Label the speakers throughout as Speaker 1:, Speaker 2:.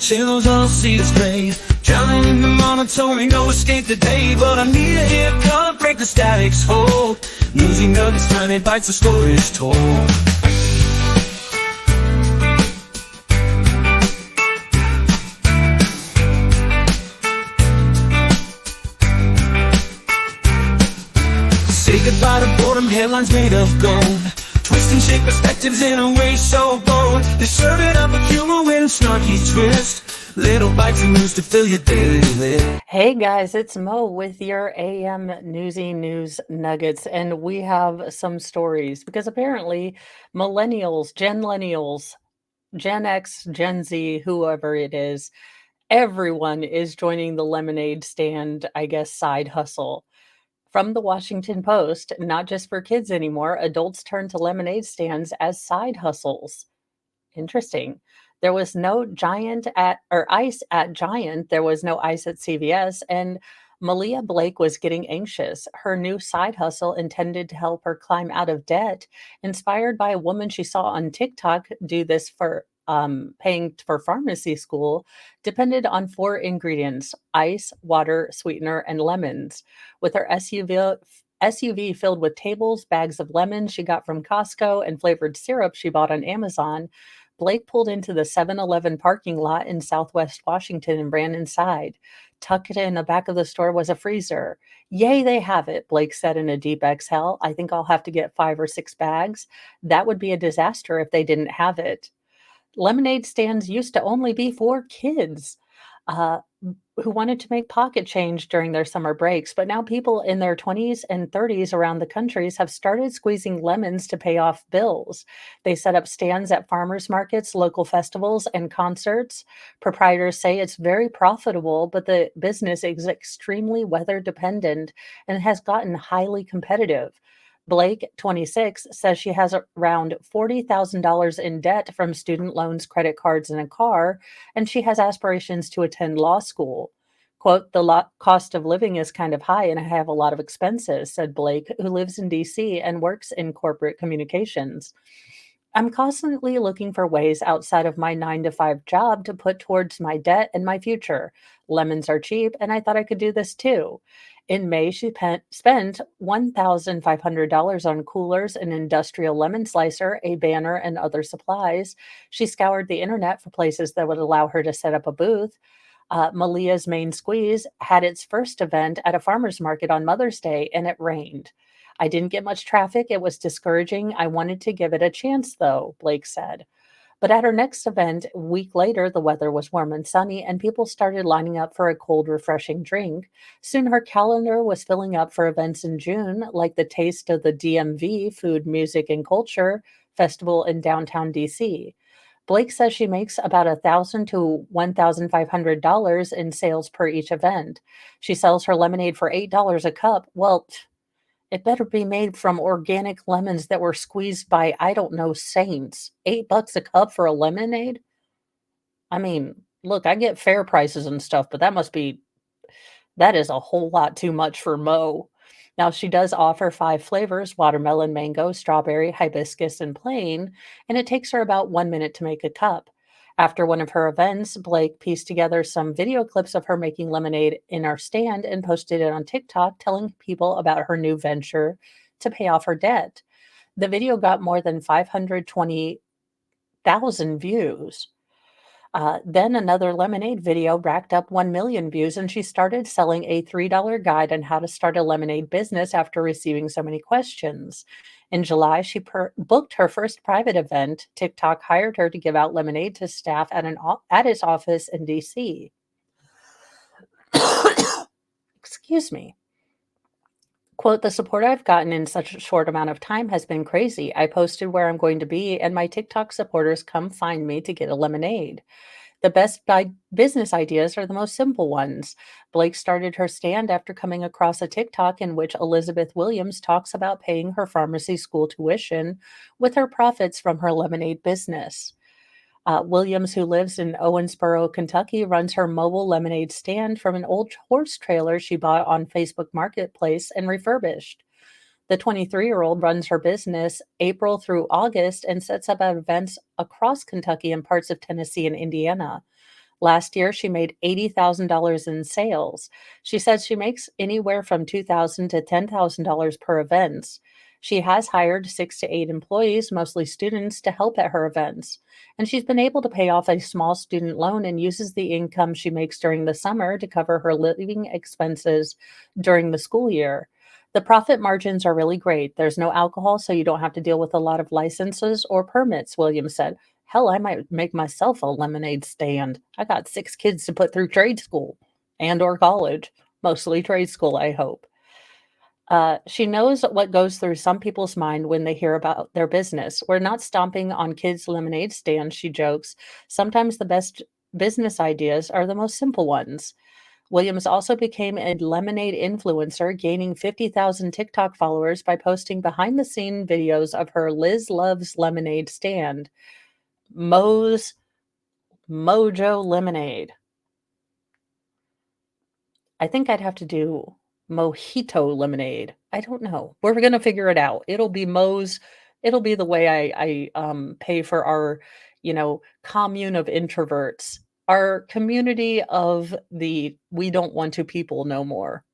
Speaker 1: till those all seas raise. Drowning in the monotone, no escape today. But I need a haircut, break the static's hold. Losing nuggets, tiny bites, the story is told. Say goodbye to boredom, headlines made of gold. Twist and shake perspectives in a way so bold. They serve it up with humor with a snarky twist. Little bites of news to fill your daily list.
Speaker 2: Hey guys, it's Mo with your AM Newsy News Nuggets, and we have some stories because apparently millennials, Gen X, Gen Z, whoever it is, everyone is joining the lemonade stand, I guess, side hustle. From the Washington Post, not just for kids anymore, adults turn to lemonade stands as side hustles. Interesting. There was no giant at or ice at Giant. There was no ice at CVS, and Malia Blake was getting anxious. Her new side hustle, intended to help her climb out of debt, inspired by a woman she saw on TikTok do this for paying for pharmacy school, depended on four ingredients: ice, water, sweetener, and lemons. With her SUV filled with tables, bags of lemons she got from Costco, and flavored syrup she bought on Amazon, Blake pulled into the 7-Eleven parking lot in Southwest Washington and ran inside. Tucked in the back of the store was a freezer. Yay, they have it, Blake said in a deep exhale. I think I'll have to get 5 or 6 bags. That would be a disaster if they didn't have it. Lemonade stands used to only be for kids uh, who wanted to make pocket change during their summer breaks, but now people in their 20s and 30s around the countries have started squeezing lemons to pay off bills. They set up stands at farmers markets, local festivals, and concerts. Proprietors say it's very profitable, but the business is extremely weather dependent and has gotten highly competitive. Blake, 26, says she has around $40,000 in debt from student loans, credit cards, and a car, and she has aspirations to attend law school. Quote, the cost of living is kind of high and I have a lot of expenses, said Blake, who lives in DC and works in corporate communications. I'm constantly looking for ways outside of my 9 to 5 job to put towards my debt and my future. Lemons are cheap, and I thought I could do this too. In May, she spent $1,500 on coolers, an industrial lemon slicer, a banner, and other supplies. She scoured the internet for places that would allow her to set up a booth. Malia's Main Squeeze had its first event at a farmer's market on Mother's Day, and it rained. I didn't get much traffic. It was discouraging. I wanted to give it a chance, though, Blake said. But at her next event, a week later, the weather was warm and sunny, and people started lining up for a cold, refreshing drink. Soon her calendar was filling up for events in June, like the Taste of the DMV Food, Music, and Culture Festival in downtown DC. Blake says she makes about $1,000 to $1,500 in sales per each event. She sells her lemonade for $8 a cup. Well, it better be made from organic lemons that were squeezed by, I don't know, saints. $8 a cup for a lemonade? I mean, look, I get fair prices and stuff, but that is a whole lot too much for Mo. Now, she does offer 5 flavors: watermelon, mango, strawberry, hibiscus, and plain, and it takes her about 1 minute to make a cup. After one of her events, Blake pieced together some video clips of her making lemonade in her stand and posted it on TikTok, telling people about her new venture to pay off her debt. The video got more than 520,000 views. Then another lemonade video racked up 1 million views, and she started selling a $3 guide on how to start a lemonade business after receiving so many questions. In July, she booked her first private event. TikTok hired her to give out lemonade to staff at its office in DC. Excuse me. Quote, the support I've gotten in such a short amount of time has been crazy. I posted where I'm going to be, and my TikTok supporters come find me to get a lemonade. The best business ideas are the most simple ones. Blake started her stand after coming across a TikTok in which Elizabeth Williams talks about paying her pharmacy school tuition with her profits from her lemonade business. Williams, who lives in Owensboro, Kentucky, runs her mobile lemonade stand from an old horse trailer she bought on Facebook Marketplace and refurbished. The 23-year-old runs her business April through August and sets up events across Kentucky and parts of Tennessee and Indiana. Last year, she made $80,000 in sales. She says she makes anywhere from $2,000 to $10,000 per event. She has hired 6 to 8 employees, mostly students, to help at her events. And she's been able to pay off a small student loan and uses the income she makes during the summer to cover her living expenses during the school year. The profit margins are really great. There's no alcohol, so you don't have to deal with a lot of licenses or permits, Williams said. Hell, I might make myself a lemonade stand. I got 6 kids to put through trade school and or college, mostly trade school, I hope. She knows what goes through some people's mind when they hear about their business. We're not stomping on kids' lemonade stands, she jokes. Sometimes the best business ideas are the most simple ones. Williams also became a lemonade influencer, gaining 50,000 TikTok followers by posting behind the scene videos of her Liz Loves Lemonade stand, Mo's Mojo Lemonade. I think I'd have to do mojito lemonade. I don't know. We're gonna figure it out. It'll be the way I pay for our, commune of introverts, our community of the we don't want to people no more.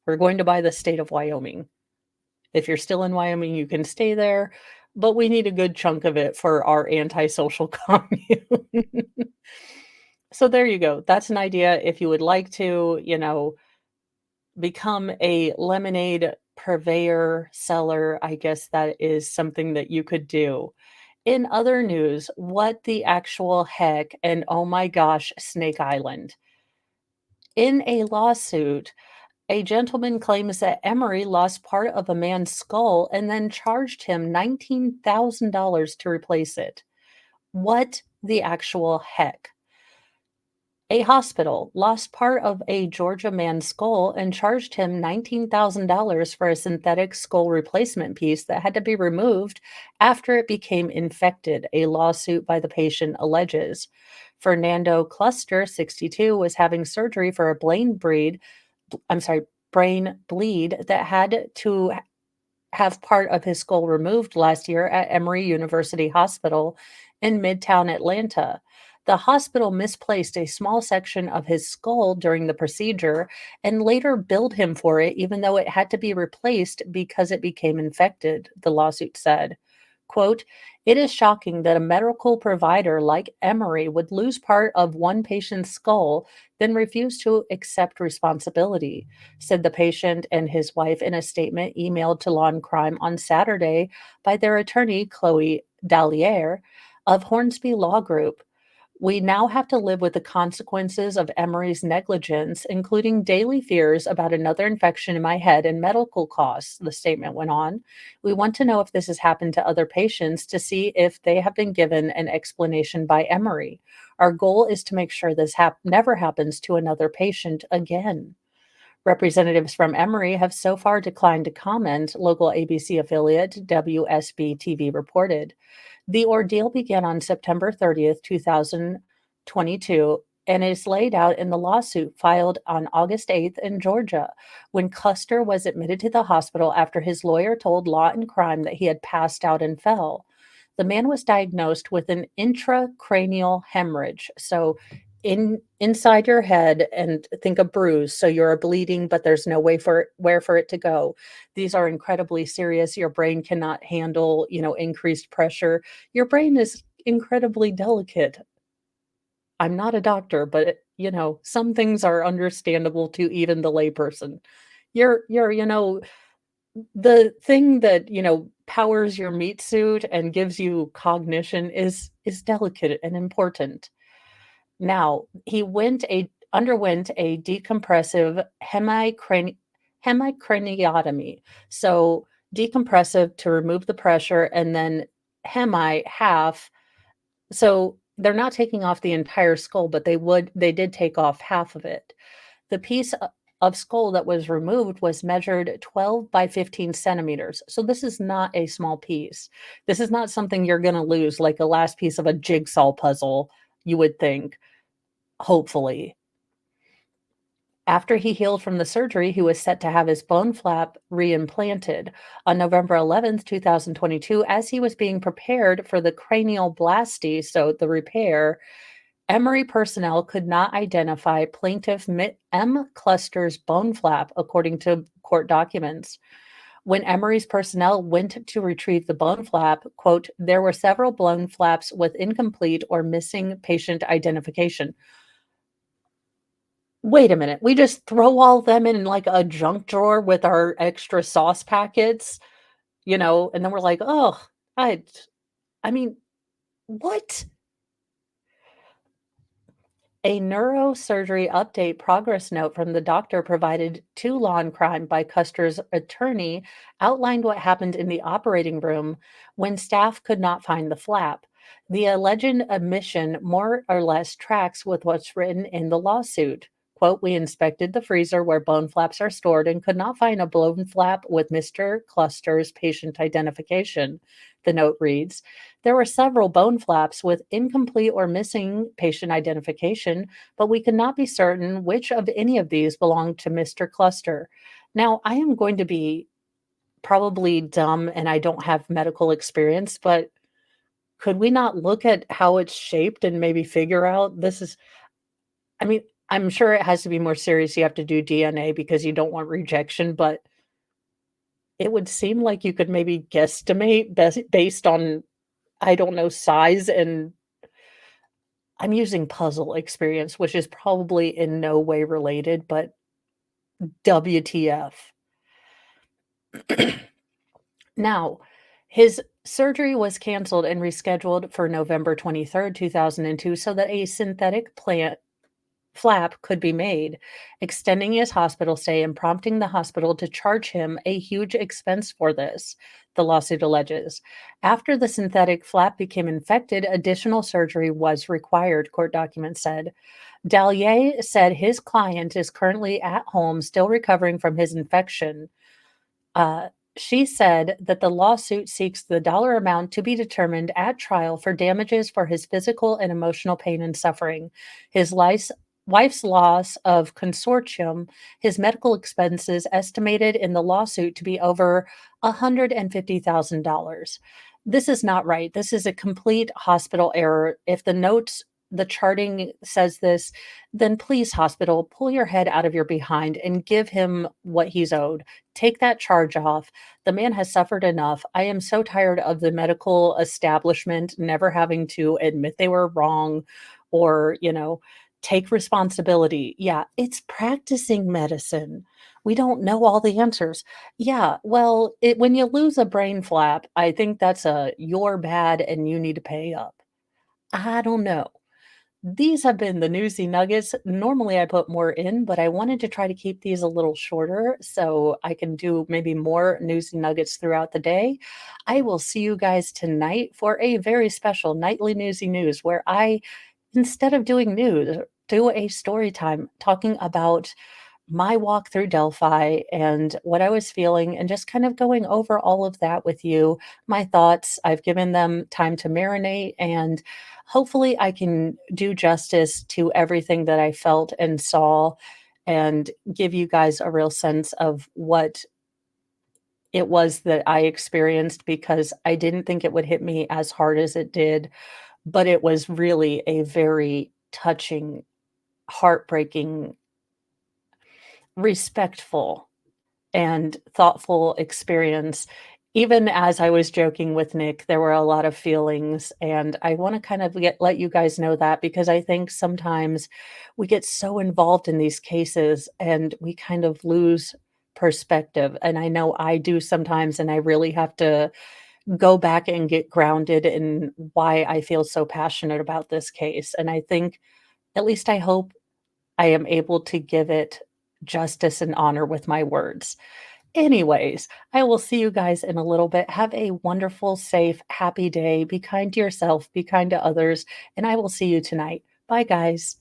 Speaker 2: We're going to buy the state of Wyoming. If you're still in Wyoming, you can stay there, but we need a good chunk of it for our antisocial commune. So there you go. That's an idea if you would like to, become a lemonade purveyor, seller. I guess that is something that you could do. In other news, what the actual heck? And oh my gosh, Snake Island. In a lawsuit, a gentleman claims that Emery lost part of a man's skull and then charged him $19,000 to replace it. What the actual heck? A hospital lost part of a Georgia man's skull and charged him $19,000 for a synthetic skull replacement piece that had to be removed after it became infected, a lawsuit by the patient alleges. Fernando Cluster, 62, was having surgery for a brain bleed that had to have part of his skull removed last year at Emory University Hospital in Midtown Atlanta. The hospital misplaced a small section of his skull during the procedure and later billed him for it, even though it had to be replaced because it became infected, the lawsuit said. Quote, it is shocking that a medical provider like Emory would lose part of one patient's skull, then refuse to accept responsibility, said the patient and his wife in a statement emailed to Law and Crime on Saturday by their attorney, Chloe Dalliere of Hornsby Law Group. We now have to live with the consequences of Emory's negligence, including daily fears about another infection in my head and medical costs, the statement went on. We want to know if this has happened to other patients to see if they have been given an explanation by Emory. Our goal is to make sure this never happens to another patient again. Representatives from Emory have so far declined to comment, local ABC affiliate WSB TV reported. The ordeal began on September 30th, 2022, and is laid out in the lawsuit filed on August 8th in Georgia, when Custer was admitted to the hospital after his lawyer told Law and Crime that he had passed out and fell. The man was diagnosed with an intracranial hemorrhage, so inside your head, and think a bruise, so you're bleeding, but there's no way for where for it to go. These are incredibly serious. Your brain cannot handle, increased pressure. Your brain is incredibly delicate. I'm not a doctor, but some things are understandable to even the layperson. You're the thing that, powers your meat suit and gives you cognition is delicate and important. Now, he underwent a decompressive hemicraniotomy. So, decompressive to remove the pressure, and then half. So, they're not taking off the entire skull, but they did take off half of it. The piece of skull that was removed was measured 12 by 15 centimeters. So this is not a small piece. This is not something you're going to lose like a last piece of a jigsaw puzzle, you would think, hopefully. After he healed from the surgery, he was set to have his bone flap reimplanted on November 11th, 2022, as he was being prepared for the cranioplasty, so the repair. Emory personnel could not identify plaintiff M. Cluster's bone flap, according to court documents. When Emory's personnel went to retrieve the bone flap, quote, there were several bone flaps with incomplete or missing patient identification. Wait a minute. We just throw all them in like a junk drawer with our extra sauce packets, and then we're like, oh, I, I mean, what? A neurosurgery update progress note from the doctor provided to Law and Crime by Custer's attorney outlined what happened in the operating room when staff could not find the flap. The alleged omission more or less tracks with what's written in the lawsuit. Quote, we inspected the freezer where bone flaps are stored and could not find a bone flap with Mr. Cluster's patient identification. The note reads, there were several bone flaps with incomplete or missing patient identification, but we could not be certain which of any of these belonged to Mr. Cluster. Now, I am going to be probably dumb and I don't have medical experience, but could we not look at how it's shaped and maybe figure out this is, I mean, I'm sure it has to be more serious. You have to do DNA because you don't want rejection, but it would seem like you could maybe guesstimate based on, I don't know, size and I'm using puzzle experience, which is probably in no way related, but WTF. Now, his surgery was canceled and rescheduled for November 23rd, 2002, so that a synthetic plant flap could be made, extending his hospital stay and prompting the hospital to charge him a huge expense for this, the lawsuit alleges. After the synthetic flap became infected, additional surgery was required, court documents said. Dallier said his client is currently at home still recovering from his infection. Uh, she said that the lawsuit seeks the dollar amount to be determined at trial for damages for his physical and emotional pain and suffering, his wife's loss of consortium, his medical expenses estimated in the lawsuit to be over $150,000. This is not right. This is a complete hospital error. If the charting says this, then please, hospital, pull your head out of your behind and give him what he's owed. Take that charge off. The man has suffered enough. I am so tired of the medical establishment never having to admit they were wrong or, take responsibility. Yeah, it's practicing medicine. We don't know all the answers. Yeah, well, when you lose a brain flap, I think that's a you're bad and you need to pay up. I don't know. These have been the Newsy Nuggets. Normally, I put more in, but I wanted to try to keep these a little shorter so I can do maybe more Newsy Nuggets throughout the day. I will see you guys tonight for a very special nightly Newsy News where I, instead of doing news, do a story time talking about my walk through Delphi and what I was feeling, and just kind of going over all of that with you. My thoughts, I've given them time to marinate, and hopefully, I can do justice to everything that I felt and saw and give you guys a real sense of what it was that I experienced because I didn't think it would hit me as hard as it did, but it was really a very touching, heartbreaking, respectful and thoughtful experience. Even as I was joking with Nick, there were a lot of feelings, and I wanna kind of let you guys know that because I think sometimes we get so involved in these cases and we kind of lose perspective, and I know I do sometimes, and I really have to go back and get grounded in why I feel so passionate about this case, and I think, at least I hope I am able to give it justice and honor with my words. Anyways, I will see you guys in a little bit. Have a wonderful, safe, happy day. Be kind to yourself, be kind to others, and I will see you tonight. Bye, guys.